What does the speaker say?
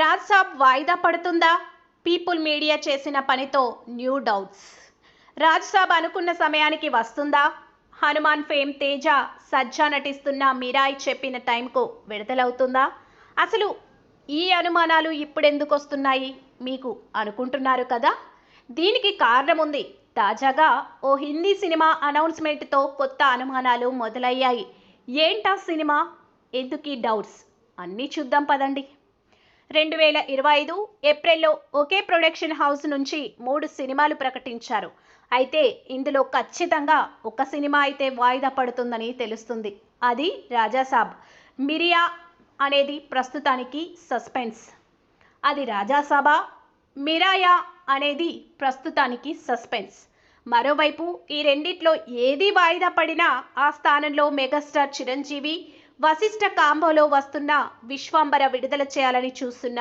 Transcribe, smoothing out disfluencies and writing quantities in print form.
రాజ్ సాబ్ వాయిదా పడుతుందా? People media చేసిన పనితో న్యూ డౌట్స్. రాజ్ సాబ్ అనుకున్న సమయానికి వస్తుందా? హనుమాన్ ఫేమ్ తేజ సజ్జా నటిస్తున్న మిరాయ్ చెప్పిన టైంకు విడుదలవుతుందా? అసలు ఈ అనుమానాలు ఇప్పుడెందుకు వస్తున్నాయి మీకు అనుకుంటున్నారు కదా? దీనికి కారణం ఉంది. తాజాగా ఓ హిందీ సినిమా అనౌన్స్మెంట్తో కొత్త అనుమానాలు మొదలయ్యాయి. ఏంటా సినిమా? ఎందుకీ డౌట్స్? అన్నీ చూద్దాం పదండి. 2025 ఏప్రిల్లో ఒకే ప్రొడక్షన్ హౌస్ నుంచి 3 సినిమాలు ప్రకటించారు. అయితే ఇందులో ఖచ్చితంగా ఒక సినిమా అయితే వాయిదా పడుతుందని తెలుస్తుంది. అది రాజాసాబ్. మిరియా అనేది ప్రస్తుతానికి సస్పెన్స్. అది రాజాసాబా, మిరాయా అనేది ప్రస్తుతానికి సస్పెన్స్. మరోవైపు ఈ రెండిట్లో ఏది వాయిదా పడినా ఆ స్థానంలో మెగాస్టార్ చిరంజీవి, వశిష్ఠ కాంబోలో వస్తున్న విశ్వంబర విడుదల చేయాలని చూస్తున్నారు.